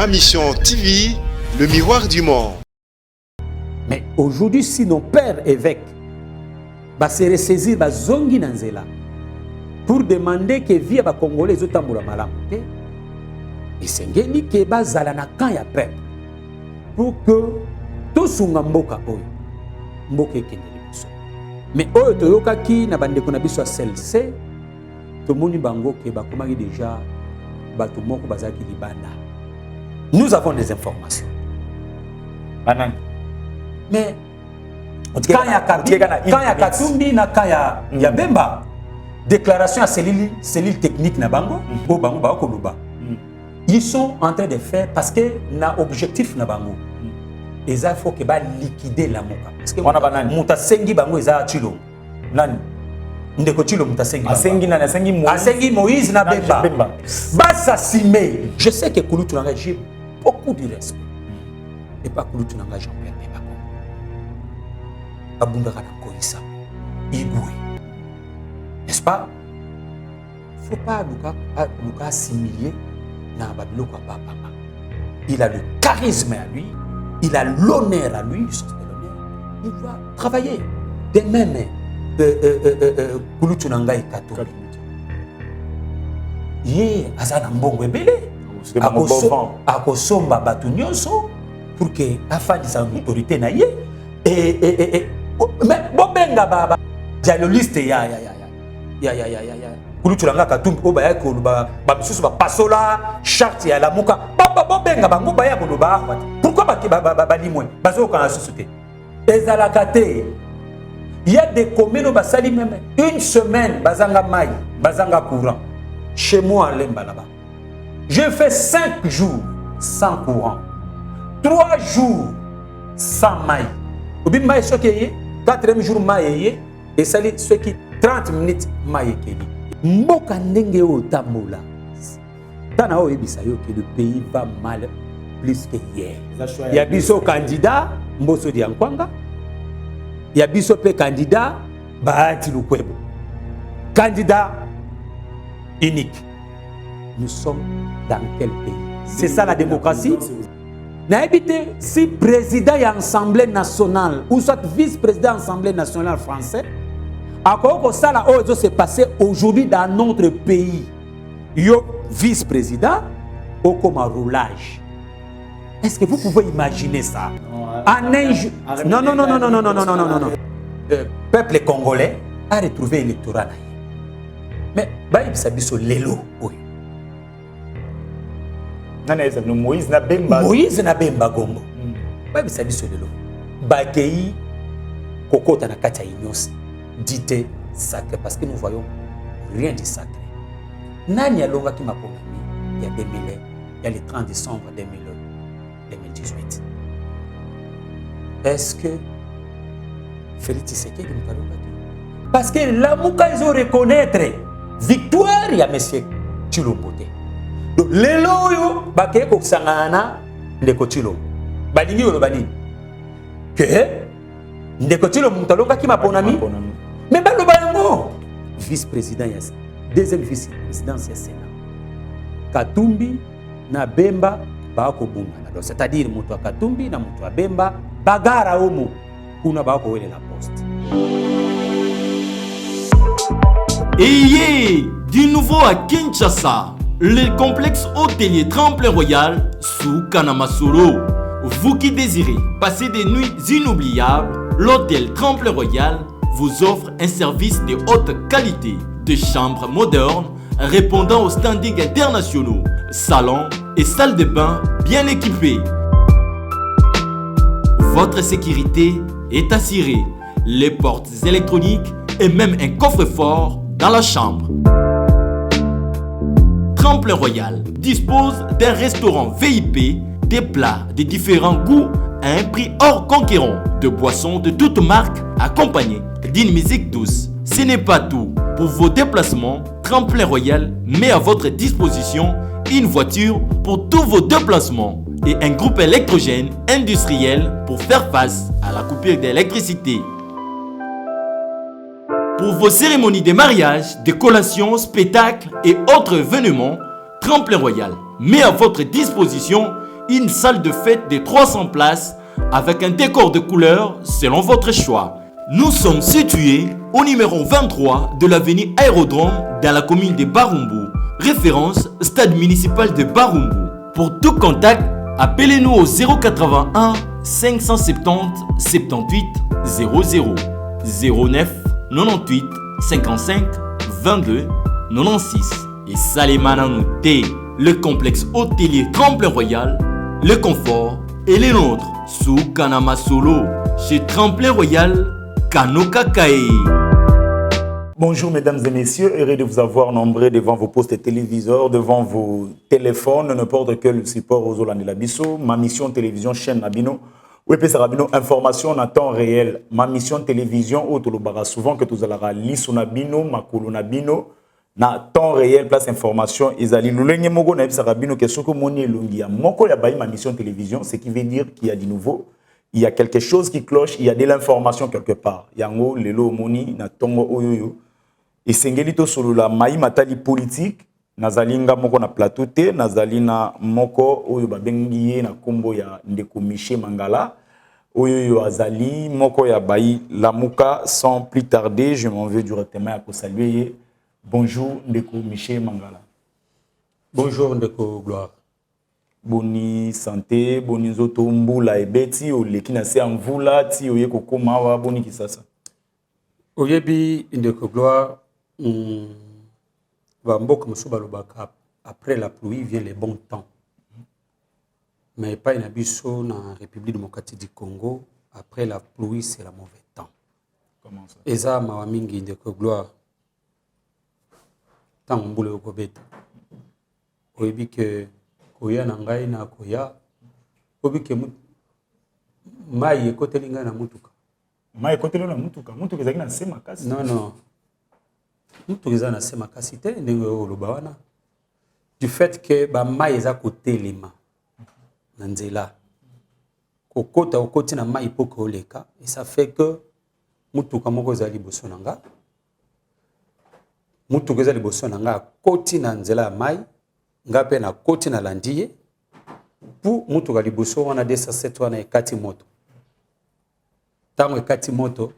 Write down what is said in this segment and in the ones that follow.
Mission TV, le miroir du monde. Mais aujourd'hui, si nos pères évêques se ressaisir zongi nanzela pour demander que vie ba Congolais otambola malamu te, esengeli ke bazala na camp ya peuple pour que tosunga mboka oyo mboka ekendeli biso. Mais oyo toyokaki na bandeko na biso ya CLC tomoni bango ke bakomaki déjà bato moko bazalaki libanda. Nous avons des informations. Banani. Mais quand il y a Katumbi na quand il y a Bemba, déclaration à cellule technique na bango, bango ba koluba. Ils sont en train de faire parce que na objectif na bango. Et ça faut que ba liquider la moka. Parce que wana banani mutasengi bango eza chilo. Nani? Ndeko chilo mutasengi. Asengi Moïse na Bemba. Basa simé. Je sais que Kouloutou Nanga, j'ai beaucoup de respect. Et pas Kouloutou Nanga Jean-Pierre Bemba. Abundaka na Koïssa. Igoué. N'est-ce pas? Il ne faut pas nous assimiler dans Babylone. Il a le charisme à lui, il a l'honneur à lui, il doit travailler. De même, Kouloutou Nanga et Kato. Yé, azana mbongo ebele. Akosomba batu nyonso pour que afandi sa autorité na ye. Mais bobenga baba dialogiste ya Kouloutou Nanga Katumbi o baya ko ba bisusu ba pasola charte ya la muka baba bobenga bango baya ko ba pourquoi ba limwe bazo kana société ezalakate. Il y a des communes basali même une semaine bazanga mai bazanga courant. Chez moi à Lemba là-bas je fais 5 jours sans courant, 3 jours sans maï. Obi maï ce qui est 4e jour maï et ça ce qui 30 minutes maï keli. Mboka ndenge o tamola. Tana o ebisa yo que le pays va mal plus que hier. Il y a biso candidat Mboso Diankwanga. Il y a biso pe candidat Bahati Lukwebo. Candidat unique. Nous sommes dans quel pays? C'est ça la démocratie? N'habitez si président de l'Assemblée nationale ou soit vice-président de l'Assemblée nationale français, à quoi ça s'est passé aujourd'hui dans notre pays? Yo vice-président ou comme un roulage. Est-ce que vous pouvez imaginer ça? Non. Peuple congolais a retrouvé l'électorat. Mais ça biso lelo. Moïse na Bemba Gombo. Babi sabi solelo. Bakei kokota na kati ya ignos. Dite sacré parce que nous voyons rien de sacré. Nani alonga ki maponami il y a 2000, il y a le 30 décembre 2018. Est-ce que Félix Tshisekedi mukalonga ki? Parce que la muka ils ont reconnaître victoire ya monsieur Tshilombo. Donc lelo yo bakeye ko sangana ndeko Tshilombo balingi yo bani que ndeko Tshilombo mutalonga ki maponami mais baloba yango vice-président ya deuxième vice-président ya Sénat Katumbi na Bemba bako bungana. Donc c'est-à-dire mutu wa Katumbi na mutu wa Bemba bagara omo kuna bako wele la poste. Ayez du nouveau à Kinshasa. Le complexe hôtelier Tremplin Royal sous Kanamasoro. Vous qui désirez passer des nuits inoubliables, l'hôtel Tremplin Royal vous offre un service de haute qualité, de chambres modernes répondant aux standings internationaux, salons et salles de bain bien équipées. Votre sécurité est assurée, les portes électroniques et même un coffre-fort dans la chambre. Tremplin Royal dispose d'un restaurant VIP, des plats de différents goûts à un prix hors conquérant, de boissons de toutes marques accompagnées d'une musique douce. Ce n'est pas tout. Pour vos déplacements, Tremplin Royal met à votre disposition une voiture pour tous vos déplacements et un groupe électrogène industriel pour faire face à la coupure d'électricité. Pour vos cérémonies de mariage, de collations, spectacles et autres événements, Tremplin Royal met à votre disposition une salle de fête de 300 places avec un décor de couleurs selon votre choix. Nous sommes situés au numéro 23 de l'avenue Aérodrome dans la commune de Barumbu. Référence stade municipal de Barumbu. Pour tout contact, appelez-nous au 081 570 78 00 09 98 55 22 96. Et Salimana Nouté, le complexe hôtelier Tremplin Royal, le confort et les nôtres sous Kanama Solo chez Tremplin Royal Kanoka Kae. Bonjour mesdames et messieurs, heureux de vous avoir nombreux devant vos postes téléviseurs, devant vos téléphones, n'importe quel support aux Olandi Labiso, ma mission télévision chaîne Nabino, WP Sarabino, information en temps réel, ma mission télévision, Otolobara, souvent que tu allez lire Nabino, Makolo Nabino, na temps réel, place information, Izali, Lulenye Mogo, Naib Sarabino, que ce que mon Lungia, Moko Yabaï, ma mission télévision, ce qui veut dire qu'il y a du nouveau. Il y a quelque chose qui cloche, il y a de l'information quelque part. Yango, Lelo, Moni, na Tongo, Oyoyo. Et Sengelito solo la maï matali politique, nazalinga moko na plateau te, nazalina moko oyo babengiye na kombo ya Ndeko Miché Mangala, oyo azali moko ya bayi lamuka. Sans plus tarder, je m'en vais directement à saluer. Bonjour Ndeko Miché Mangala. Bonjour Ndeko Gloire. Boni santé, boni zoto mbula ebeti oleki na se amvula ti oye kokoma wa boni kisasa. Oyebi Ndeko Gloire. Après la pluie vient les bons temps. Mais pas une abisso dans la République démocratique du Congo. Après la pluie, c'est le mauvais temps. Comment ça? Et ça, ma mingi de gloire. Tant on boule au Kobeta. Oyebi que Koya nangai na Koya. Oyebi que Maïe kote linga na mutuka. Maïe kote linga na mutuka. Mutuka zaki na sema kasi. Non, non. Du fait que ba mai eza kotelema na nzela kokota okoti na mai poko oleka, et ça fait que mutuka moko eza liboso nanga, mutuka eza liboso nanga koti na nzela ya mai, nga pe na koti na landiye pour mutuka liboso wana 207 wana ekati moto, tango ekati moto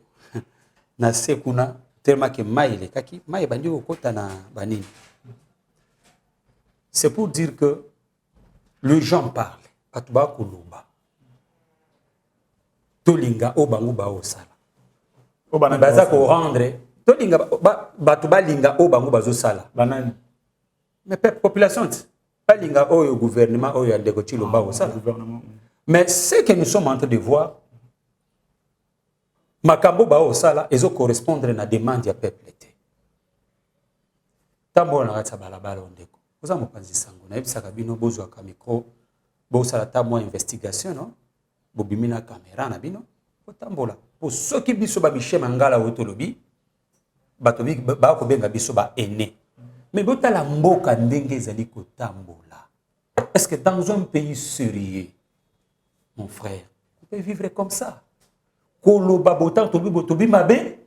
na sekuna tellement que maïle kaki maï bandi okota na banini. C'est pour dire que les gens parlent atuba kuluba tolinga obangu ba osala obana baza ko rendre tolinga batuba linga obangu bazo sala banani mais population pas linga oyo gouvernement oyo andeko chilo ba osala gouvernement. Mais ce que nous sommes en train de voir, makambo ba osala ezo correspondre na demande ya peuple te. Tambo na kata balabala ondeko. Oza mopanzi sango na ebisaka bino bozwa ka micro, bosala ta mo investigation no. Bobimina caméra na bino, otambola. Po soki biso ba Miché Mangala otolobi, batobi ba ko benga biso ba ene. Mais botala mboka ndenge ezali kotambola. Est-ce que dans un pays sérieux, mon frère, on peut vivre comme ça? Koloba botan tobi mabe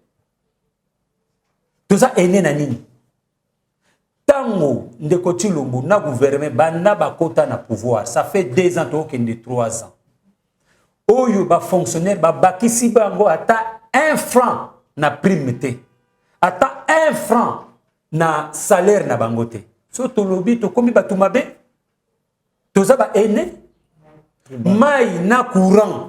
toza ene na nini tango Ndeko Tshilombo na gouvernement bana bakota na pouvoir, ça fait 2 ans to kende 3 ans oyo ba fonctionnaire ba bakisi bango ata 1 franc na prime te, ata 1 franc na salaire na bango te. So tolobi to komi batu mabe toza ba ene mai na courant.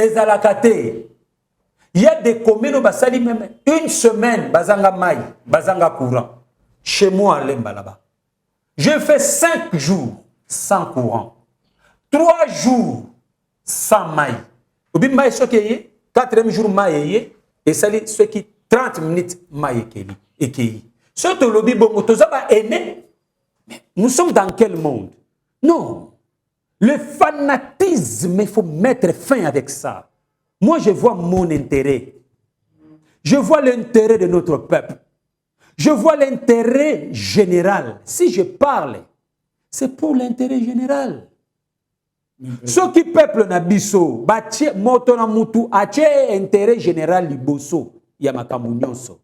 Il y a des communes basali même 1 semaine bazanga mai, bazanga courant. Chez moi à Lemba là-bas. Je fais 5 jours sans courant. 3 jours sans mai. Obi mai ce qui est 4e jour mai et sali ce qui 30 minutes mai ekei. Surtout lobby bongo toza ba aimé. Nous sommes dans quel monde? Non. Le fanatisme, il faut mettre fin avec ça. Moi, je vois mon intérêt. Je vois l'intérêt de notre peuple. Je vois l'intérêt général. Si je parle, c'est pour l'intérêt général. Ce qui peuple na biso, batie moto na mutu, atie intérêt général liboso, ya makamu nyonso.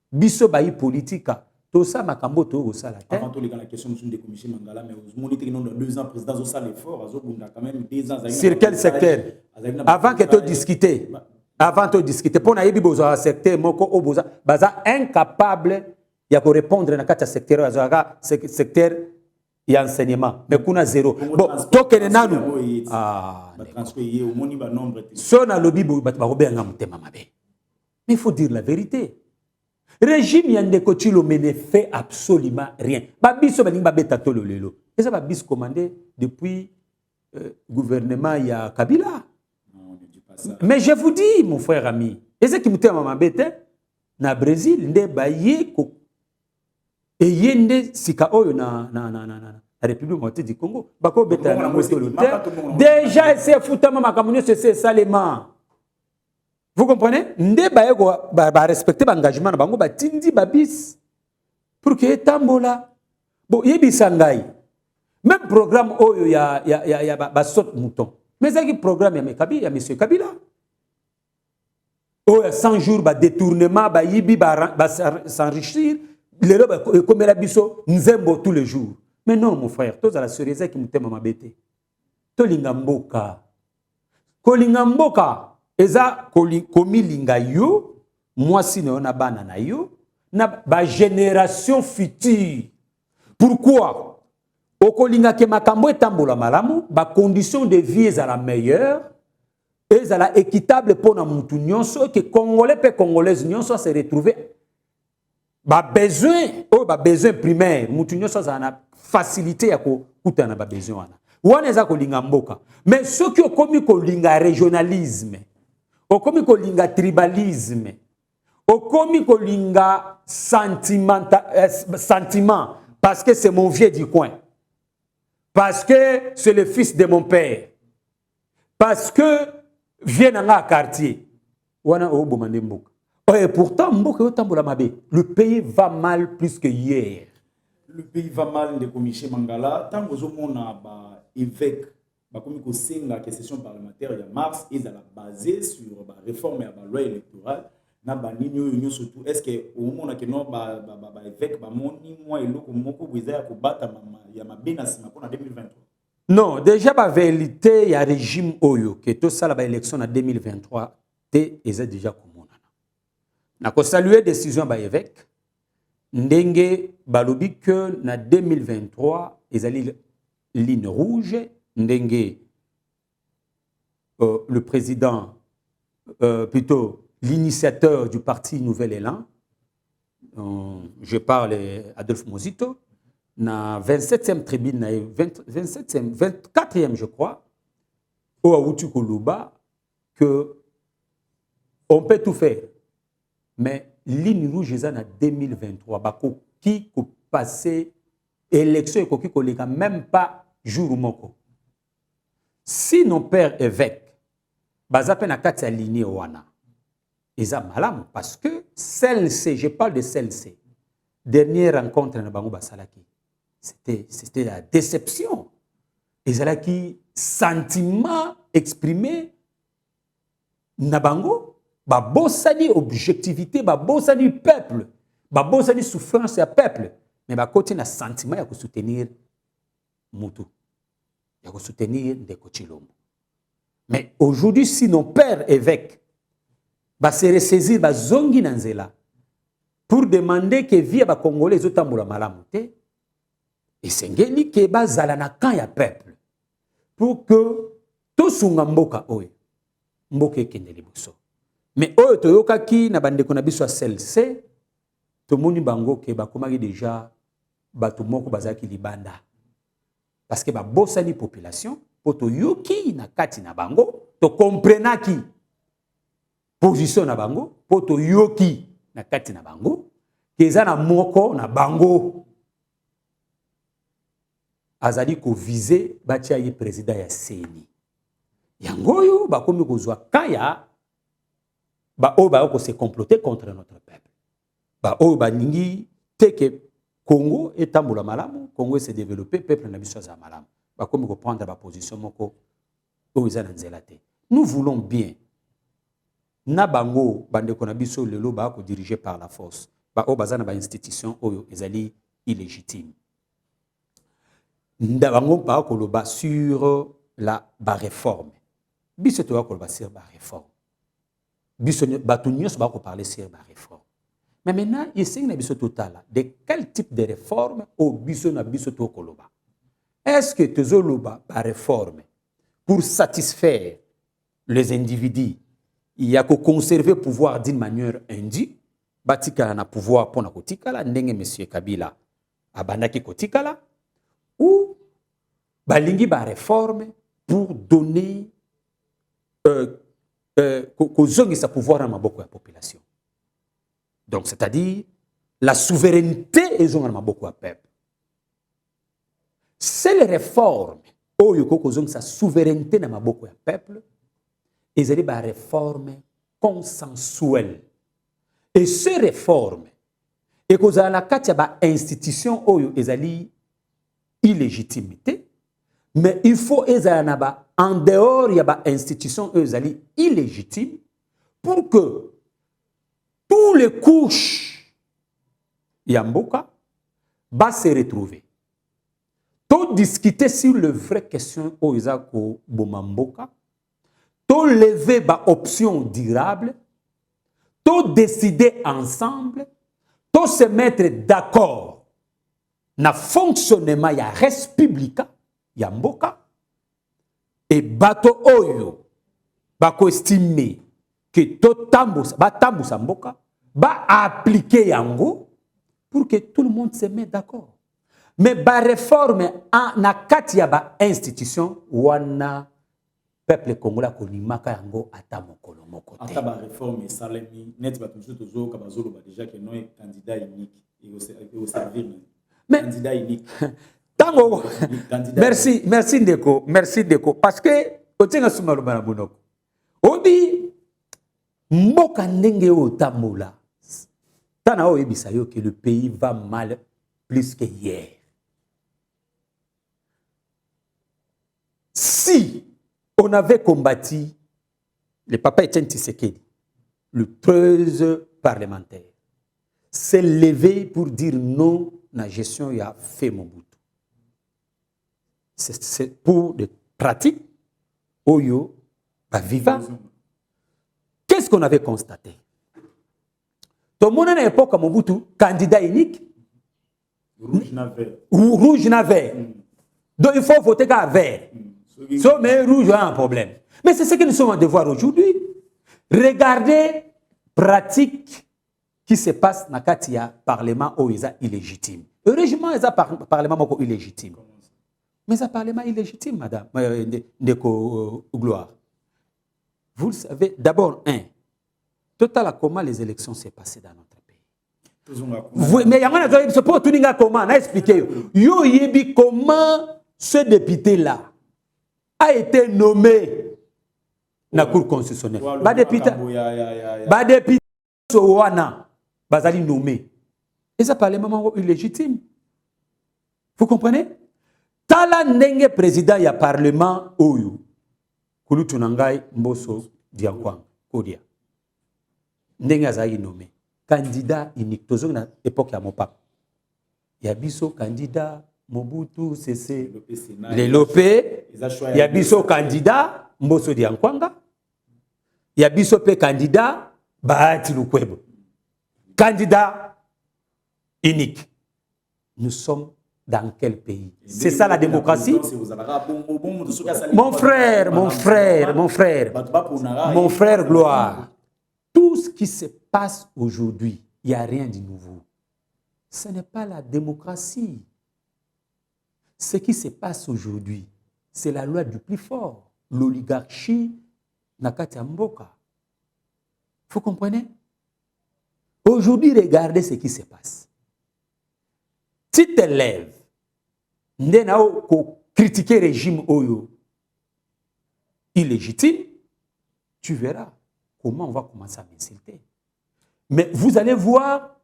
Biso bayi politika, tout ça makambo to au sala avant tout les la question de commission Mangala mais vous monitez dans 2 ans président au sale effort azobunda quand même 2 ans sur quel secteur avant que tu discuter avant de discuter pour na yebi boza secteur moko oboza baza incapable ya ko répondre na kata secteur azaka secteur ya enseignement mais kuna zéro bon tokene nanu transférer au moni ba nombre so na lobby ba robenga mutema mabe mais il faut dire la vérité. Régime Yandeko Chilomé ne fait absolument rien. Babiso balinga beta tolo lelo. Et ça babis commandé depuis gouvernement ya Kabila. Non, ne dis pas ça. Mais je vous dis mon frère ami, et c'est qui mutema mama bete na Brésil nde baye ko et yende sika oyo na la République démocratique du Congo. Bako beta na motolo. Déjà c'est foutama makamunyo c'est salement. Vous comprenez? Nde baye ko ba respecter l'engagement na bango ba tindi babis pour que tambola. Bon, yebisa ngai. Même programme oyo ya ba sot mouton. Mais ça qui programme ya monsieur Kabila. Oyo 100 jours ba détournement ba yibi ba s'enrichir, lelo ba comme la biso nzembo tous les jours. Mais non mon frère, tous à la sérieuse qui mutema mabete. To lingamboka. Ko lingamboka. Eza komi linga yo mwasi na bana na yo na ba génération future. Pourquoi? Okolinga ke makambo etambola malamu ba condition de vie ezala meilleure ezala équitable pour na mutu nyonso que congolais pe congolaise nyonso se retrouver ba besoin primaire mutu nyonso na facilité ya ko kutana ba besoin wana wana eza kolinga mboka mais ce qui okomi kolinga régionalisme okomi kolinga tribalisme okomi kolinga sentiment parce que c'est mon vieux du coin, parce que c'est le fils de mon père, parce que vient dans un quartier wana obomande mboka et pourtant mboka yotambola mabe le pays va mal plus que hier. Le pays va mal de commission Mangala tant que zomona ba évêque comme il y a la session parlementaire de mars, ils sont basés sur la réforme et la loi électorale. Est-ce que au moment où nous avons évêque, non, déjà, la vérité, il y a un régime Oyo, que tout ça, l'élection en 2023, c'est déjà comme on a. Nous salué la décision de l'évêque. Ndenge, balobi que en 2023, ils ont une ligne rouge. Ndenge, le président, plutôt l'initiateur du parti Nouvel Élan, je parle Adolphe Mozito, na 27e tribune, 24e je crois, au Aoutu Koluba, que on peut tout faire, mais ligne rouge est en 2023, bako qui passé élection et qui collègue même pas jour moko. Si nos pères évêques, bazapen a kati aligné wana, ils ont malam parce que celle-ci, je parle de celle-ci, dernière rencontre na bango basalaki, c'était la déception. Ils ont qui sentiment exprimé na bango, ba bosani objectivité, ba bosani peuple, ba bosani souffrance ya peuple, mais ba côté na sentiment ya ko soutenir mutu. Il y a soutenir des Kochilombo. Mais aujourd'hui, si nos pères évêques se ressaisir, zongi nanzela, pour demander que vie ba Congolais les autres malamoute, et c'est ngeli que bazala na kan ya peuple, pour que tout sunga mboka oye, mboka kende liboso. Mais oyo toyoka ki na bande kona biso celle-ci, to moni bango ke ba komaki déjà bato moko bazaki libanda. Parce que ba bosani population poto yoki na kati na bango to comprenaki position na bango poto yoki na kati na bango keza na moko na bango azali ko viser batia ye président ya CENI yangoyo ba komi kozwa kaya ba o ba ko se comploter contre notre peuple ba o ba ningi teke Congo est tambola malamu, Congo s'est développé, peuple n'a biso za malamu. Ba comme ko prendre ba position moko o za nzelate. Nous voulons bien na bango bande ko na biso lelo ba ko diriger par la force. ba o bazana ba institution oyo ezali illégitime. Ndabango ba koloba sur la réforme. Biso to koloba sur la réforme. Biso bato nyos ba ko parler sur la réforme. Mais maintenant, il y a biso total de quel type de réforme au biso na biso to koloba. Est-ce que tu as la réforme pour satisfaire les individus? Il y a que conserver le pouvoir d'une manière indue. Batika na pouvoir pour na kotikala ndenge monsieur Kabila abandaki kotikala ou balingi ba réforme pour donner sa pouvoir à maboko ya population. Donc c'est-à-dire la souveraineté est dans maboko ya peuple. C'est les réformes où il y a sa souveraineté dans maboko ya peuple et c'est des réformes consensuelles. Et ces réformes et que la katia ba institution où il y a illégitimité, mais il faut ezana en dehors il y a ba institution où il y a illégitime pour que tous les couches yamboka va se retrouver. Tout discuter sur les vraies questions où il y a ko bomamboka, tout lever ba option durable, tout décider ensemble, tout se mettre d'accord na fonctionnement ya res publica yamboka et bato oyo bako estimer que tout tambusa mboka ba appliquer yango pour que tout le monde se mette d'accord. Mais ba réforme na kati ya ba institution wana peuple congolais konimaka yango ata mokolo moko te. Ata ba réforme salemi net ba toujours tozo ka bazolo ba déjà que non candidat unique et au servir candidat unique. Tango merci Ndeko parce que otenga suma lobana bonoko. Obi mboka ndenge otambola. Tana o ebisa yo que le pays va mal plus que hier. Si on avait combattu le papa Etienne Tshisekedi, le 13 parlementaire, s'est levé pour dire non à la gestion il a fait Mobutu. C'est pour des pratiques oyo ba vivant. Qu'est-ce qu'on avait constaté? Tout le monde à l'époque Mobutu candidat unique rouge na vert. Donc il faut voter qu'à vert. So, mais rouge a un problème. Mais c'est ce que nous sommes en devoir aujourd'hui. Regardez pratique qui se passe dans le parlement où il est illégitime. Heureusement, il y a un parlement illégitime. Mais c'est un parlement illégitime, madame, Ndeko Gloire. Vous le savez, d'abord, total comment les élections s'est passées dans notre pays. Mais il y a un point, comment, on a expliqué. Yo yebi comment ce député-là a été nommé na cour constitutionnelle. Ba député Sowana bazali nommé. Et ça parlement illégitime. Vous comprenez? Tala ndenge président ya parlement oyo. Kulutu nangai Mboso Diankwang Kodia. Ndenge azali nommé. Candidat unique. Tozo na époque ya Mopap. Ya biso candidat Mobutu CC les Lopé, il y a biso candidat Mboso Diankwanga, il y a biso pe candidat Bahati Lukwebo. Candidat unique. Nous sommes dans quel pays? C'est ça la démocratie? Mon frère Gloire. Tout ce qui se passe aujourd'hui, il n'y a rien de nouveau. Ce n'est pas la démocratie. Ce qui se passe aujourd'hui, c'est la loi du plus fort, l'oligarchie Nakati Mboka. Vous comprenez? Aujourd'hui, regardez ce qui se passe. Si tu te lèves, pour critiquer le régime Oyo illégitime, tu verras comment on va commencer à m'insulter. Mais vous allez voir,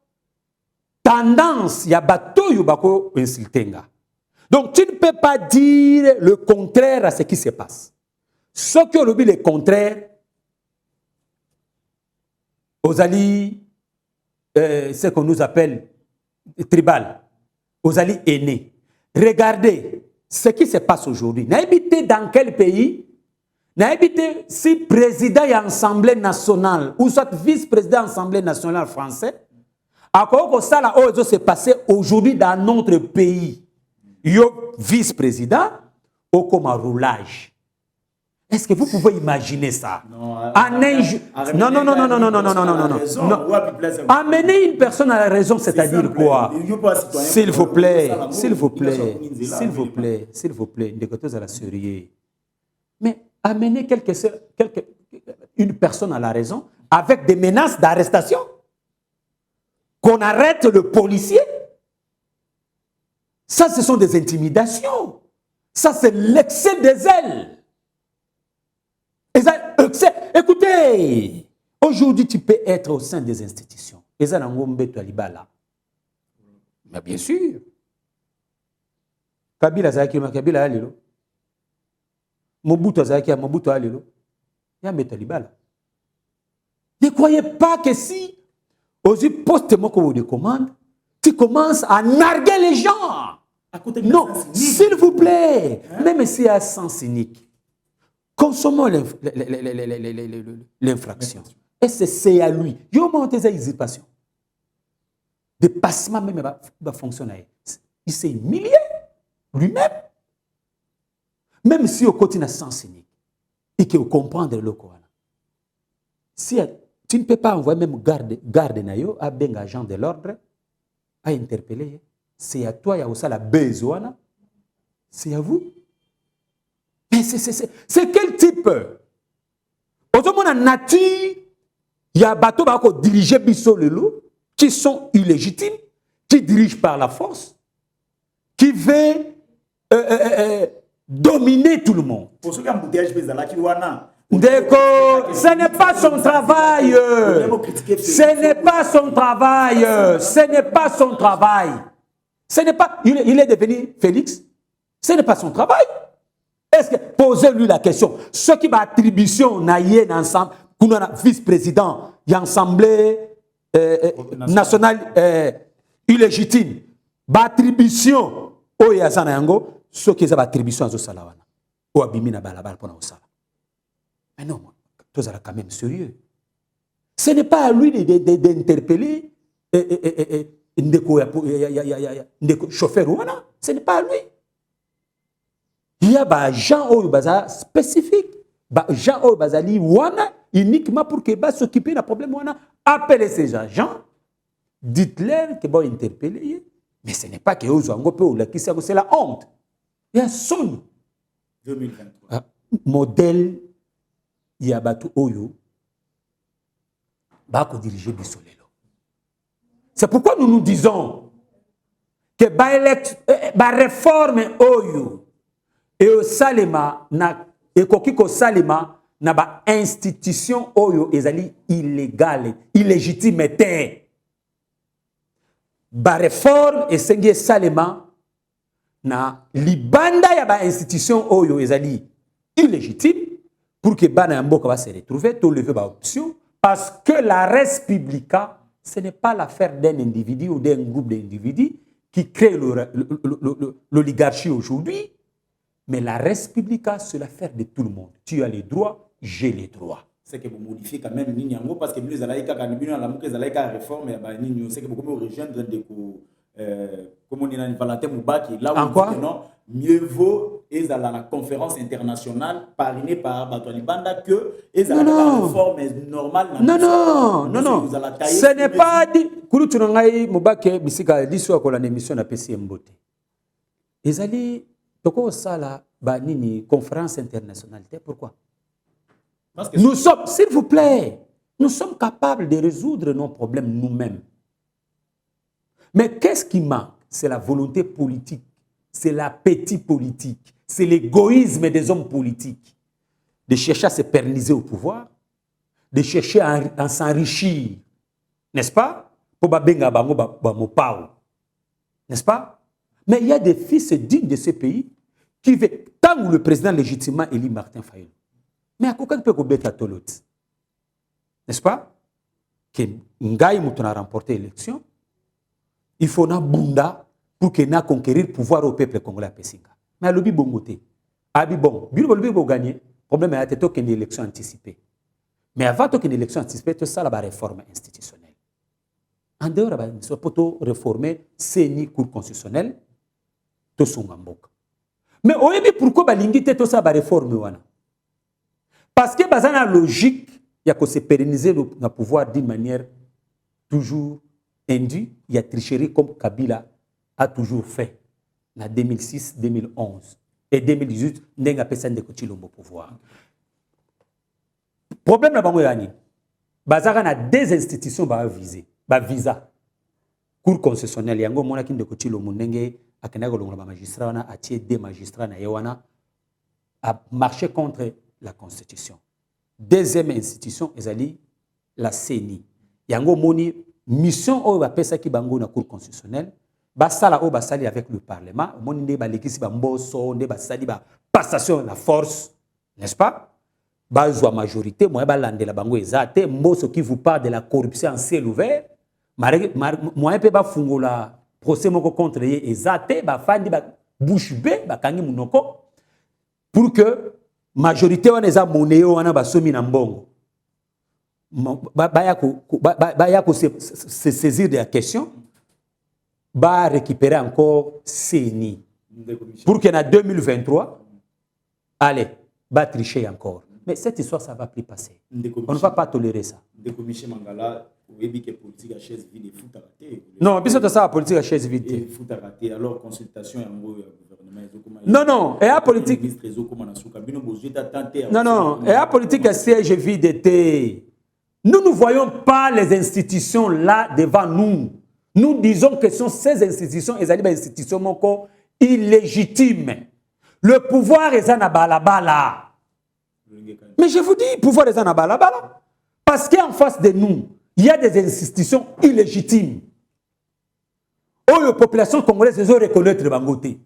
tendance, il y a bateau yobako insultenga. Donc, tu ne peux pas dire le contraire à ce qui se passe. Ce qui ont dit le contraire, Ozali, ce qu'on nous appelle tribal, aux alliés aînés. Regardez ce qui se passe aujourd'hui. N'habitez dans quel pays? N'habitez si président de l'Assemblée nationale ou soit vice-président de l'Assemblée nationale français, à quoi ça se passé aujourd'hui dans notre pays? Yo vice-président ou comme un roulage. Est-ce que vous pouvez imaginer ça? Non. Amener une personne à la raison, c'est-à-dire quoi? S'il vous plaît, s'il vous plaît, s'il vous plaît, s'il vous plaît, de côté à la sérieux. Mais amener une personne à la raison avec des menaces d'arrestation, qu'on arrête le policier. Ça, ce sont des intimidations. Ça, c'est l'excès des ailes. Écoutez, aujourd'hui, tu peux être au sein des institutions. Mais bien sûr. Kabila Zaki, Kabila Alilo. Mobutu Zaki, Mobutu Alilo. Ne croyez pas que si, aux postes de commande, tu commences à narguer les gens. Non, s'il vous plaît, même s'il y a un sens cynique, consommons l'infraction. Et c'est à lui. Il y a une usurpation. Dépassement même va fonctionner. Il s'est humilié lui-même. Même si au côté d'un sens cynique, et qu'il faut comprendre le Coran. Si tu ne peux pas envoyer même garde nayo à ben agent de l'ordre à interpeller. C'est à toi, il y a aussi la besoin. C'est à vous. Mais c'est quel type? Aujourd'hui, dans la nature, il y a des bateaux qui dirigent Bisso le loup, qui sont illégitimes, qui dirigent par la force, qui veulent dominer tout le monde. Pour ceux qui ont ce n'est pas son travail. Ce n'est pas son travail. Ce n'est pas son travail. Ce n'est pas. Il est devenu Félix. Ce n'est pas son travail. Est-ce que posez-lui la question. Ceux qui ont attribution ensemble, qu'on a vice-président, il y a assemblée nationale illégitime, attribution au Yazanayango, ceux qui ont attribution à Zosalawana, ou Abimina Balabal pour Osala. Mais non, tout ça quand même sérieux. Ce n'est pas à lui d'interpeller chauffeur ouana. Ce n'est pas à lui. Il y a des gens spécifiques, des gens qui ouana uniquement pour qu'ils s'occupent d'un problème ouana. Appelez ces agents, dites-leur qu'ils vont interpeller. Mais ce n'est pas que c'est la honte. Il y a son 2023 modèle. Il y a Batu Oyo, Bako diriger Bissolelo. C'est pourquoi nous nous disons que la réforme Oyo et au Salema, et Kokiko Salema, na ba institution Oyo ezali illégale, illégitime. Ba réforme et Sengie Salema, na libanda ya ba institution Oyo ezali illégitime. Pour que Bana Mboka va se retrouver, tout lever option, parce que la res publica, ce n'est pas l'affaire d'un individu ou d'un groupe d'individus qui crée l'oligarchie aujourd'hui, mais la res publica, c'est l'affaire de tout le monde. Tu as les droits, j'ai les droits. C'est que vous modifiez quand même Nignango, parce que nous allons la réforme, c'est que vous pouvez rejoindre des comme on est dans Valentin Moubaki, là où on dit non, mieux vaut et à la conférence internationale parrainée par Batouani Banda que et à la réforme normale. Non. Ce n'est pas dit. Kulu tunangai Moubaki bisika diso ko la émission na PC Mbote. Ezali toko sala ba nini conférence internationale. Pourquoi? Parce que nous sommes, s'il vous plaît, nous sommes capables de résoudre nos problèmes nous-mêmes. Mais qu'est-ce qui manque? C'est la volonté politique, c'est l'appétit politique, c'est l'égoïsme des hommes politiques de chercher à se pérenniser au pouvoir, de chercher à s'enrichir, n'est-ce pas? N'est-ce pas? Mais il y a des fils dignes de ce pays qui veulent, tant que le président légitimement élit Martin Fayulu. Mais à quoi peut-on bêta Tolot? N'est-ce pas? que ngai mutu na remporter l'élection, il faut na bunda pour que na conquérir le pouvoir au peuple congolais à Pessinga. Mais à l'obi bongoté. Abi bon, bilo lobi bo gagner. Problème est que une élection anticipée. Mais avant qu'une élection anticipée, tout ça la réforme institutionnelle. En dehors il faut réformer CENI cour constitutionnelle to sungamboka. Mais oyebi pourquoi balingi te to ça ba réforme wana? Parce que bazana logique il y a que se pérenniser le pouvoir d'une manière toujours indue, il y a tricherie comme Kabila a toujours fait en 2006, 2011 et 2018, n'enga pesa ndeko Tshilombo pouvoir. Problème na bango yani. Bazaka na deux institutions ba viser, ba visa. Cour concessionnelle yango mona ki ndeko Tshilombo ndenge akenda ko longola ba magistrat wana atie des magistrats na yewana a marché contre la constitution. Deuxième institution ezali la CENI. Yango moni mission o ba pesa ki bango na cour constitutionnelle basala o basali avec le parlement moni nde ba lekisi ba mboso nde basali ba passation la force, n'est-ce pas? Bazwa majorité moi ba landela bango ezate mboso qui vous parle de la corruption en ciel ouvert moi pe ba fungola procès moko contre ye ezate ba fandi ba bouche bée ba kangi munoko pour que majorité wana eza monnaie wana basomi na mbongo baya ko se saisir de la question ba récupérer encore CENI pour que en 2023 allez ba tricher encore. Mais cette histoire ça va plus passer. On ne va pas tolérer ça. Non, puis c'est ça la politique à chaise vide. Alors consultation non, non, et la politique. Non, non, et la politique à siège vide. Nous ne voyons pas les institutions là devant nous. Nous disons que ce sont ces institutions, et des institutions illégitimes. Le pouvoir est en balabala. Mais je vous dis, le pouvoir est en balabala. Parce qu'en face de nous, il y a des institutions illégitimes. où la population congolaise les reconnaître de Bangoté.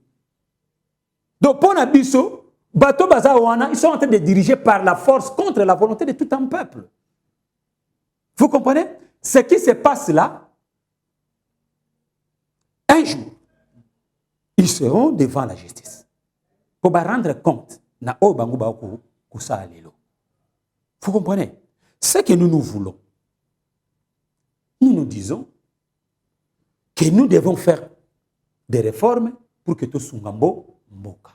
Donc, pour Nabiso, Bato Bazawana, ils sont en train de diriger par la force contre la volonté de tout un peuple. Vous comprenez? Ce qui se passe là, un jour, ils seront devant la justice. Pour rendre compte, vous comprenez? Ce que nous voulons, nous disons que nous devons faire des réformes pour que tout Sungambo Mboka.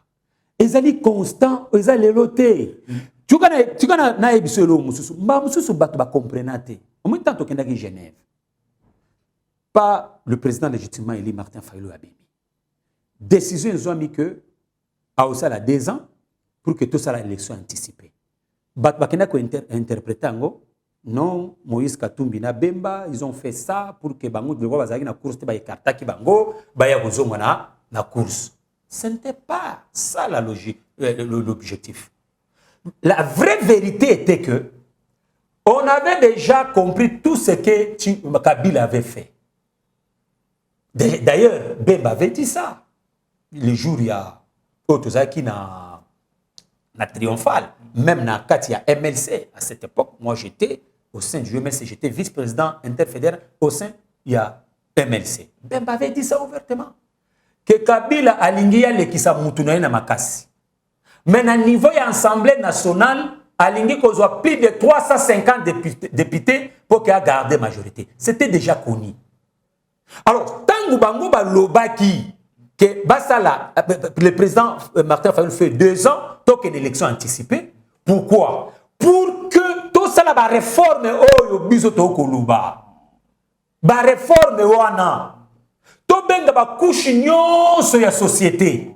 Ils allaient constant, ils allaient loter. Tu connais na ebiselo mususu, ba mususu bato ba comprenate. En même temps to kenda ki Genève. Pas le président légitimement élu Martin Fayulu Abimi. Décision ils ont mis que à Osala 2 ans pour que tout ça l'élection anticipée. Bato ba kenda ko interpréter ngo non Moïse Katumbi na Bemba, ils ont fait ça pour que bango de bazaki na course te ba écarta ki bango ba ya kozonga na course. Ce n'était pas ça la logique, l'objectif. La vraie vérité était que on avait déjà compris tout ce que Kabila avait fait. D'ailleurs, Bemba avait dit ça. Le jour il y a Otozaki na triomphal, même na Katia MLC à cette époque, moi j'étais au sein du MLC, j'étais vice-président interfédéral au sein il y a MLC. Bemba avait dit ça ouvertement. Que Kabila alingia lekisa mutunaye na makasi. Mais à niveau de l'Assemblée nationale, alingi kozwa plus de 350 députés pour qu'il ait gardé la majorité. C'était déjà connu. Alors, tant que bango ba lobaki que basala le président Martin Fayulu fait 2 ans tant que l'élection anticipée. Pourquoi? Pour que tout ça la réforme oyo biso to koluba. Ba réforme wana to benga ba couche nyonso ya société.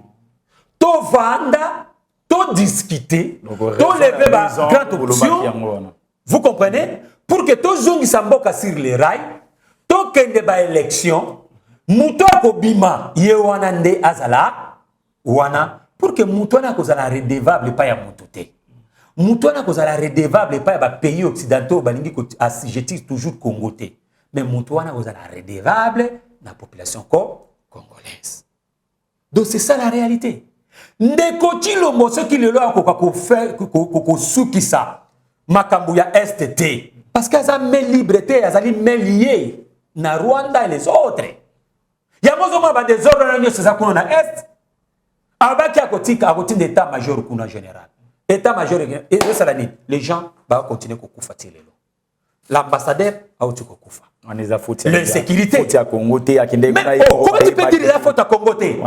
To vanda, to discuter, to lever ba grande option. Vous comprenez? Pour que to zongi samboka sur les rails, to kende ba élection, muto ko bima ye wana nde azala wana pour que muto na ko zala redevable pa ya mutoté. Muto na ko zala redevable pa ya ba pays occidentaux balingi ko assujettis toujours congoté. Mais muto na ko zala redevable la population congolaise. Donc c'est ça la réalité. Ndeko Tshilombo ce qui le loi ko faire ko suki ça makambu ya STT Parce qu'elles ont main liberté, elles ont main liée. Na Rwanda et les autres. Il y a des ordres dans l'Est. Abaki a côté d'état-major kuna général. État-major, les gens vont continuer à koufa. L'ambassadeur a aussi koufa. L'insécurité. Comment tu peux dire les fautes à Congo? Qui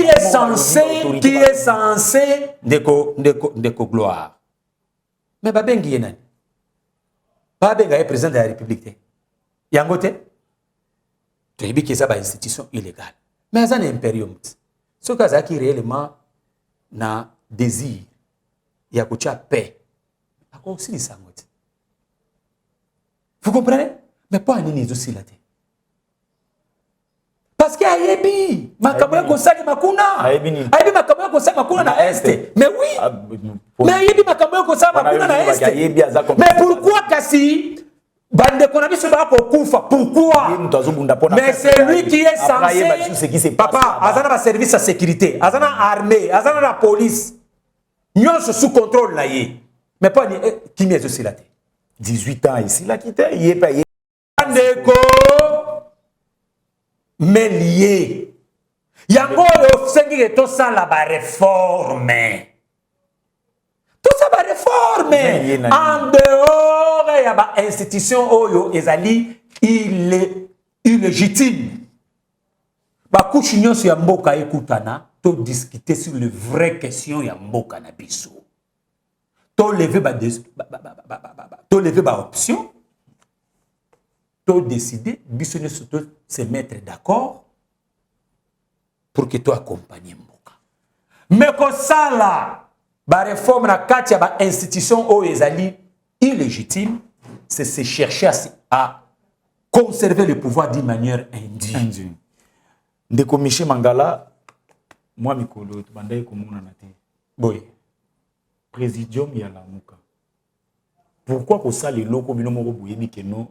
est censé de gloire? Mais Babengi Yenan. Babenga est président de la République. Yangote? Tu as dit que c'est une institution illégale. Mais c'est un impérium. Ce qui est réellement na désir, il y a une paix. Vous comprenez? Mais pas un nini aussi là. Parce qu'il y a Yebi. Makamoya Kosali Makuna. Yebi Makamoya Kosali Makuna na Est. Mais oui. Mais Yebi Makamoya Kosali Makuna na Est. Mais pourquoi Kassi? Pourquoi? Mais c'est lui qui est censé. Papa, Azana va service à sécurité, Azana armée, Azana la police. Nous sommes sous contrôle là. Mais pas qui m'est aussi là. 18 ans ici, là, qui t'est, il est payé. Mais lié. Yango le sengi tout ça la réforme. Tout ça va réformer. En dehors, il y a une institution oyo ezali illégitime. Ba kuchinyo sur mboka ekutana, to discuter sur les vraies questions ya mboka na biso. To lever ba option. To décider biso ne se mettre d'accord pour que tu accompagnes mboka. Mais que ça là la réforme na kati ya ba institution o ezali illégitime, c'est se chercher à conserver le pouvoir d'une manière indigne. Ndeko Michel Mangala, moi mikolo to bandaye komona na te. Boy, présidium ya Lamuka. Pourquoi ko ça les loko bino moko boyebi ke non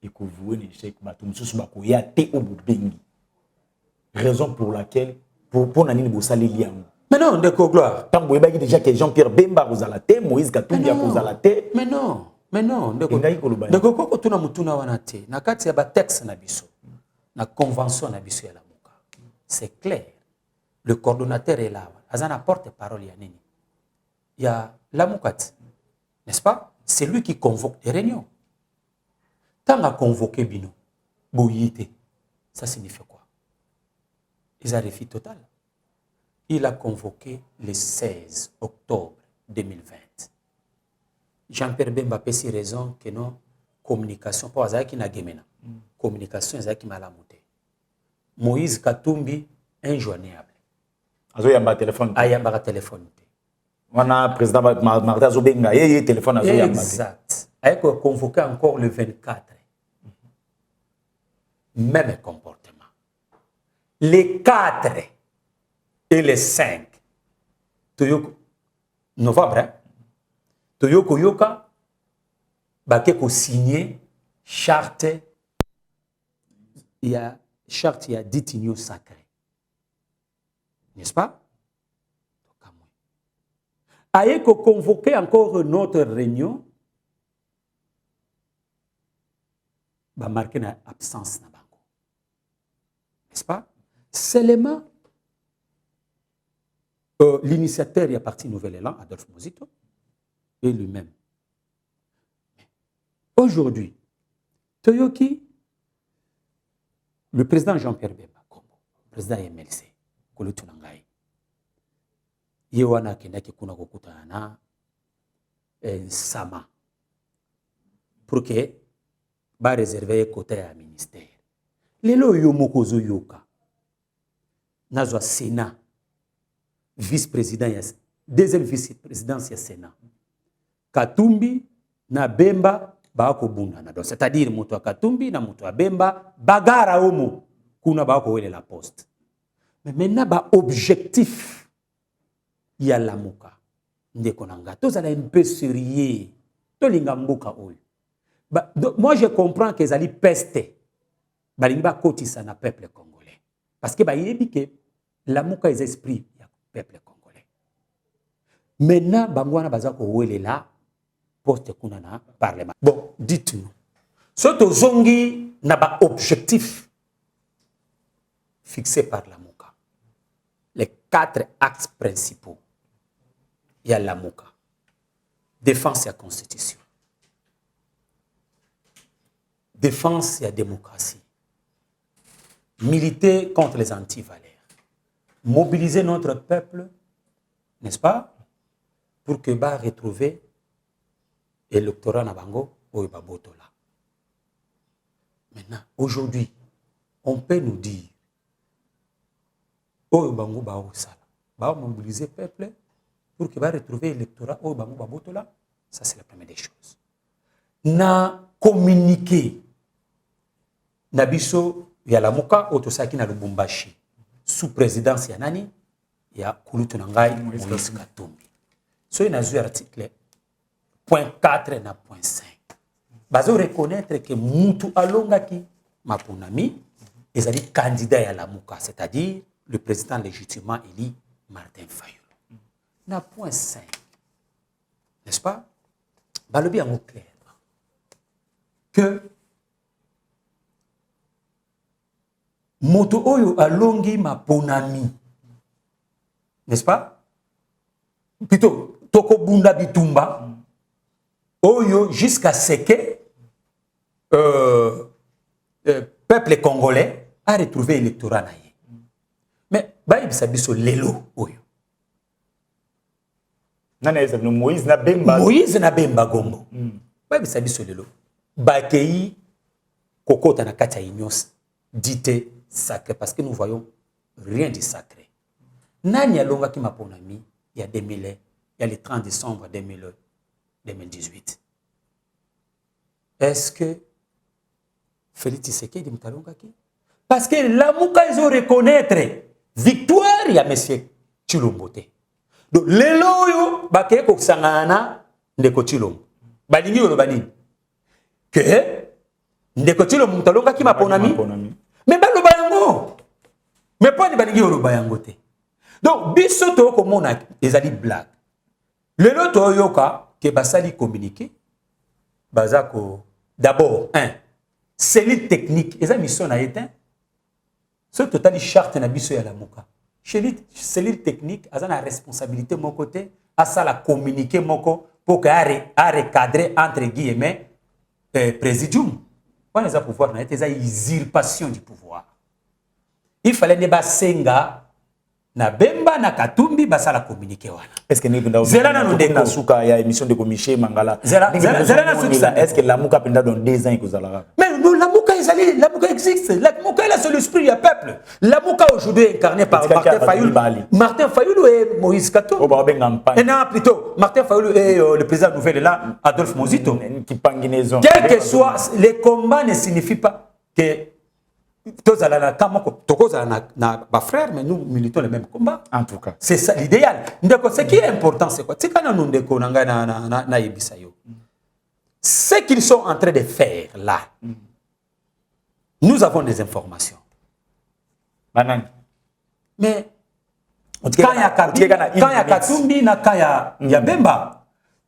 et ko vouer l'échec bato mususu ba ko ya te o bobengi. Raison pour laquelle pour nani bo sali liango. Mais non, de gloire. Tant que vous déjà que Jean-Pierre Bemba vous a la tête, Moïse Katumbi vous a la tête. Mais non, de gloire. Tu n'as mutuna wanate. Na kati ya ba texte na biso. Na convention na biso ya la muka. C'est clair. Le coordonnateur est là. Azana porte-parole ya nini. Il y a la mukati. N'est-ce pas? C'est lui qui convoque les réunions. Tant à convoquer Bino, Bouyite, ça signifie quoi? Ils ont refus total. Il a convoqué le 16 octobre 2020. Jean-Pierre Bemba a si raison que non, communication, pas à qui n'a gemena. Communication, c'est qui m'a la montée. Moïse Katumbi, injoignable. Azo yamba téléphone. Ayamba téléphone. On a président Martin Zobenga, il téléphone azo yamba. Exact. Ayek convoqué encore le 24. Même comportement. Les 4 et les 5 Toyoko novembre hein? Toyoko yoka bakeko signé charte il y a ditinio sacré, n'est-ce pas? Ayeko convoqué encore une autre réunion ba marqué na absence na bango, n'est-ce pas? Seulement l'initiateur est parti Nouvel-Élan, Adolphe Mozito, et lui-même. Aujourd'hui, Toyoki, le président Jean-Pierre Bemba, le président MLC, Kolotunangai, Yewana Kendaki Kunakokutana, Sama, pour que va réserver côté à ministère. Lelo Yomokozo Yoka, Nazwa Sénat, vice-président, deuxième vice-président, c'est Sénat. Katumbi na Bemba bako bundana. Donc c'est-à-dire moto Katumbi na moto Bemba bagara homo kuna bako wele la poste. Mais maintenant ba objectif ya la muka ndeko nanga to zala un peu sérieux to linga mboka oyo. Moi je comprends que zali peste balinga kotisa na peuple congolais parce que ba yebi que la muka est esprit ya peuple congolais. Maintenant bangwana bazako wele là poste kuna na parlement. Bon, dites-nous. Ce tozongi n'a pas objectif fixé par la Mouka. Les 4 axes principaux. Il y a la Mouka. Défense et la constitution. Défense et la démocratie. Militer contre les antivaleurs. Mobiliser notre peuple, n'est-ce pas, pour que va retrouver l'électorat Nabango au Babotola. Maintenant, aujourd'hui, on peut nous dire, au Bango Baosala, va mobiliser le peuple pour qu'il va retrouver l'électorat au Bango Babotola. Ça, c'est la première des choses. Na communiqué, Nabiso, il y a la Mouka, Otosaki na Lubumbashi. Sous présidence Yanani, il y a Kouloutou Nangai, Moïse Katumbi. So, il y a un article, point 4 et point 5. Bazo reconnaître que Moutou Alongaki, Mapunami, ils ont dit candidat à la Mouka, c'est-à-dire le président légitimement élu Martin Fayulu. Na point 5, n'est-ce pas? Balobi en clair que Moto Oyo Alongi Mapunami, n'est-ce pas? Plutôt, Toko Bunda Bitumba, Oyo jusqu'à ce que peuple congolais a retrouvé l'électorat naïe. Mais Baïb Sabiso Lelo Oyo. Moïse Nabemba. Moïse Nabemba Gombo. Baïb Sabiso Lelo. Bakei Koko Tanakata Ignos dite sacré parce que nous voyons rien de sacré. Nani Alonga qui m'a ponami il y a 2000, il y a le 30 décembre 2018. Est-ce que Félix Tshisekedi Mtalonga qui? Parce que la Mouka ils ont reconnaître victoire ya monsieur Chilombote. Donc les loyo baké ko sangana ndeko Chilombo. Balingi yo bani. Que ndeko Chilombo Mtalonga qui m'a ponami. Mais ba lo bayango. Mais pas ni balingi yo bayango te. Donc biso to ko mona ezali blague. Le loto yoka que basali communiquer bazako d'abord cellule technique eza mission na éteint ce total charte na biso ya la Mouka cellule technique aza na responsabilité mon côté à ça la communiquer moko pour que a recadrer entre guillemets présidium on les a pouvoir na eza usurpation du pouvoir il fallait ne basenga na Bemba na Katumbi basala communiquer wana. Est-ce que nous Zela na ndeko suka ya émission de Komiché Mangala. Zela na suka. Est-ce que la Mouka penda dans 2 ans que vous allez. Mais la Mouka la Mouka existe. La Mouka est sur l'esprit du peuple. La Mouka aujourd'hui incarnée par Martin Fayulu. Martin Fayulu et Moïse Katumbi. Et non plutôt Martin Fayulu et le président nouvel là Adolphe Mozito. Quel que soit les combats ne signifient pas que tous na frère mais nous militons le même combat en tout cas c'est ça l'idéal ndeko ce qui est important c'est quoi c'est quand nous ndeko na na yebisa yo ce qu'ils sont en train de faire là nous avons des informations mais quand il y a Katumbi na kaya ya Bemba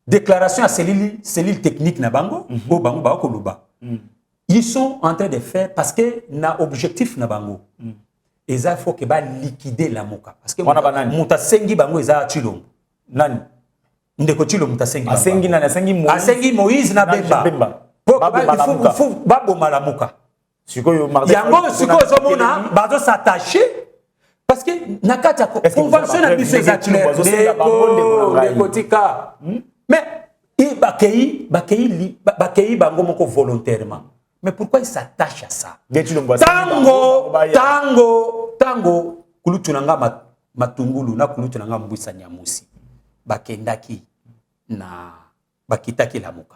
déclaration à cellule technique na bango au bango ba koluba ils sont en train de faire parce que na objectif na bango. Et ça faut que ba liquider la Mouka parce que mutasengi bango eza Chilombo. Nani? Ndeko Chilombo mutasengi. Asengi Moïse na Bemba. Il faut baboma la Mouka. Yango siko zomona bazo s'attacher parce que nakata convention na biso eza clair. Ndeko tika. Mais il bakei bango moko volontairement. Mais pourquoi il s'attache à ça? Tango, kulutunanga matungulu na kulutunanga mbwisa nyamusi. Bakendaki na bakitaki la Mouka.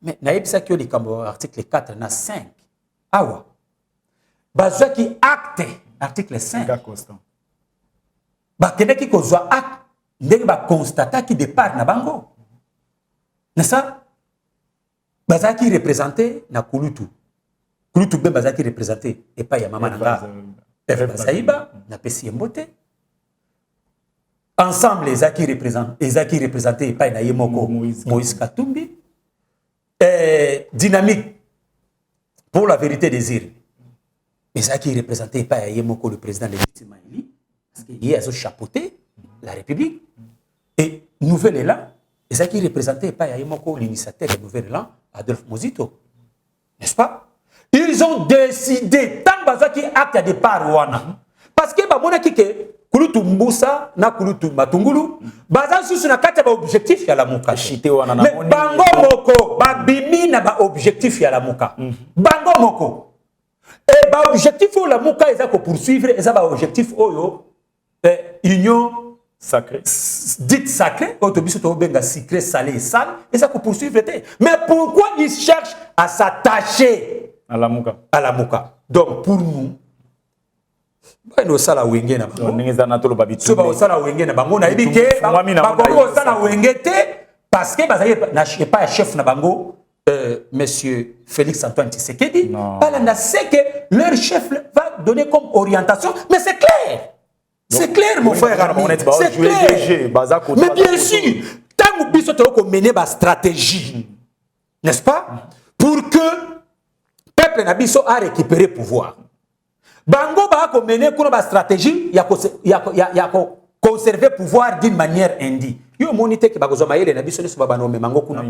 Mais na yebisa ki likambo article 4 na 5. Awa. Bazwa ki acte article 5. Bakendaki kozwa acte ndenge ba constata ki départ na bango. N'est-ce pas? Bazaki représenté na Kulutu. Kulutu ben bazaki représenté et pas ya mama nanga. F Basaïba na pesi mbote. ensemble les acquis représentés par Nayemoko Moïse Katumbi, dynamique pour la vérité des îles. Les acquis représentés par Nayemoko, le président légitime Maïli, parce qu'il a chapeauté la République. Et Nouvel Élan, les acquis représentés par Nayemoko, l'initiateur de Nouvel Élan, Adolphe Mozito. N'est-ce pas? Ils ont décidé, tant que acte à départ, parce que Kulutu Mbusa na Kulutu Matungulu bazan susu na kati ba objectif ya la muka chité wana na mais bango moko ba bimi na ba objectif ya la muka bango moko et ba objectif o la muka eza ko poursuivre eza ba objectif oyo union sacré dite sacré autobiso to benga sacré salé et sale eza ko poursuivre mais pourquoi ils cherchent à s'attacher à la muka donc pour nous no sala wenge na bango ndengeza na tolo babitu so ba sala wenge na bango na ibike ba ko sala wenge te parce que bazali na pas chef na bango monsieur Félix Antoine Tshisekedi bala na sait que leur chef va donner comme orientation mais c'est clair. C'est clair mon frère, c'est clair. Mais bien sûr, tant que biso to ko mener ba stratégie. N'est-ce pas? Pour que peuple na biso a récupéré pouvoir. Bango ba ko mener ko ba stratégie ya ko conserver pouvoir d'une manière indie. Yo monité que ba ko zoma yele na biso so ba nomé mango kuna.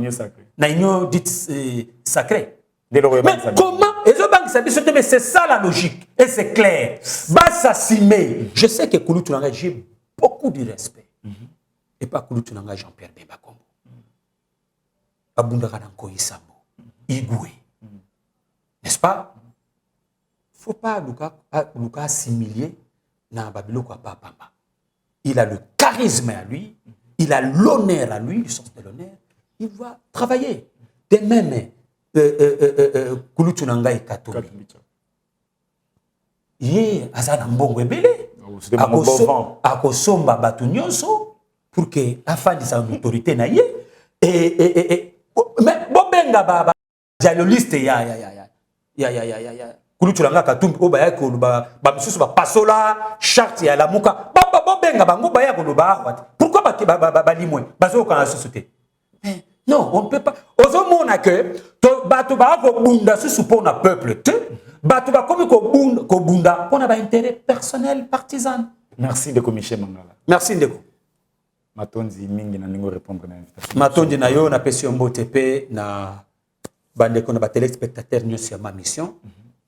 Na union dite sacrée. Mais comment mais c'est ça la logique et c'est clair. Ba s'assumer. Je sais que Kouloutou Nanga j'ai beaucoup de respect. Et pas Kouloutou Nanga Jean-Pierre Bemba Kombo. Abunda kana Koisamo. Igwe. N'est-ce pas? Faut pas Luka assimiler na Babiloko à Papa. Il a le charisme à lui, il a l'honneur à lui, le sens de l'honneur. Il va travailler. De même, Kouloutou Nanga et Katombi. Yé, azana mbongo ebele. Akosomba batu nyonso pour que afin sa autorité na yé. Mais bobenga ba dialogiste ya. Kouloutou Nanga Katumbi obaya ko ba misusu ba pasola charte ya la muka baba bobenga bango baya ko ba pourquoi ba limwe bazo ka société non on ne peut pas ozo mona que to batu ba ko bunda susu pona peuple te batu ba komi ko bunda pona ba intérêt personnel partisan. Merci de Michel Mangala. Merci Ndeko Matondi mingi na ningo répondre na invitation Matondi na yo na pesi mbote pe na bande ko na ba téléspectateur nyonso ya ma mission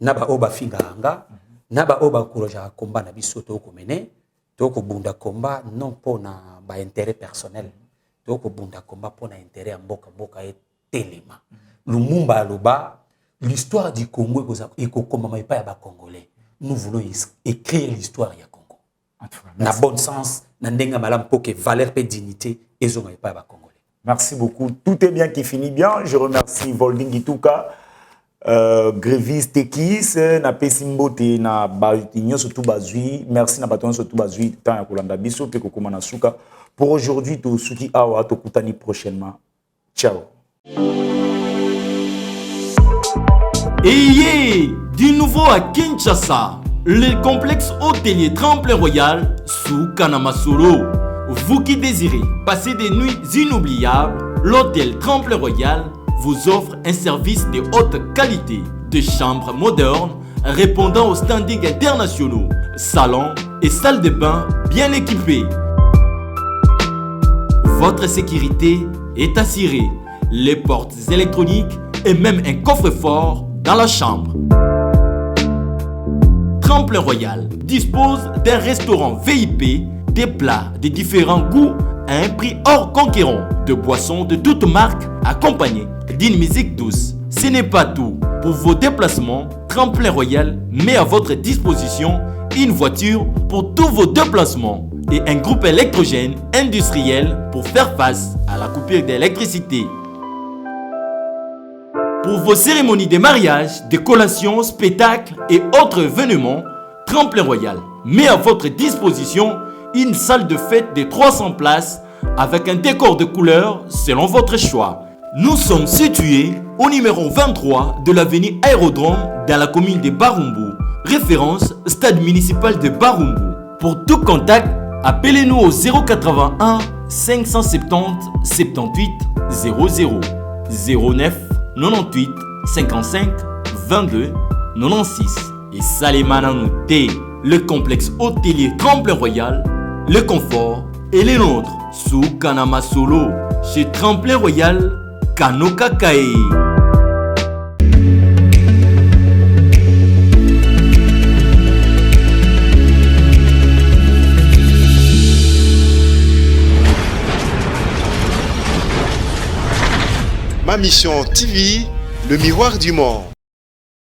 naba oba finganga naba oba kuroja komba na biso to ko mene to ko bunda komba non pona ba intérêt personnel to ko bunda komba pona intérêt mboka et telema Lumumba aloba l'histoire du Congo et ko komba pa ya ba congolais nous voulons écrire l'histoire ya Congo na bon sens na ndenga malam po que valeur et dignité ezonga pa ya ba congolais. Merci beaucoup, tout est bien qui finit bien. Je remercie Volding Gituka Grévis Tekis na Pesimbote na Batinyo surtout bazui merci na baton surtout bazui tant ya kolanda biso pe kokoma na suka pour aujourd'hui to suki awa to kutani prochainement. Ciao. Ayez du nouveau à Kinshasa, le complexe hôtelier Tremplin Royal sous Kanamasolo. Vous qui désirez passer des nuits inoubliables, l'hôtel Tremplin Royal vous offre un service de haute qualité, de chambres modernes répondant aux standards internationaux, salons et salles de bain bien équipées. Votre sécurité est assurée, les portes électroniques et même un coffre-fort dans la chambre. Tremplin Royal dispose d'un restaurant VIP, des plats de différents goûts à un prix hors conquérant, de boissons de toutes marques accompagnées d'une musique douce. Ce n'est pas tout. Pour vos déplacements, Tremplin Royal met à votre disposition une voiture pour tous vos déplacements et un groupe électrogène industriel pour faire face à la coupure d'électricité. Pour vos cérémonies de mariage, de collations, spectacles et autres événements, Tremplin Royal met à votre disposition une salle de fête de 300 places avec un décor de couleurs selon votre choix. Nous sommes situés au numéro 23 de l'avenue Aérodrome dans la commune de Barumbu. Référence Stade municipal de Barumbu. Pour tout contact, Appelez-nous au 081 570 78 00 09 98 55 22 96. Et Salimana Nouté, le complexe hôtelier Tremplin Royal, le confort et les nôtres sous Kanama Solo chez Tremplin Royal Kanokakae. Ma mission TV, le miroir du monde.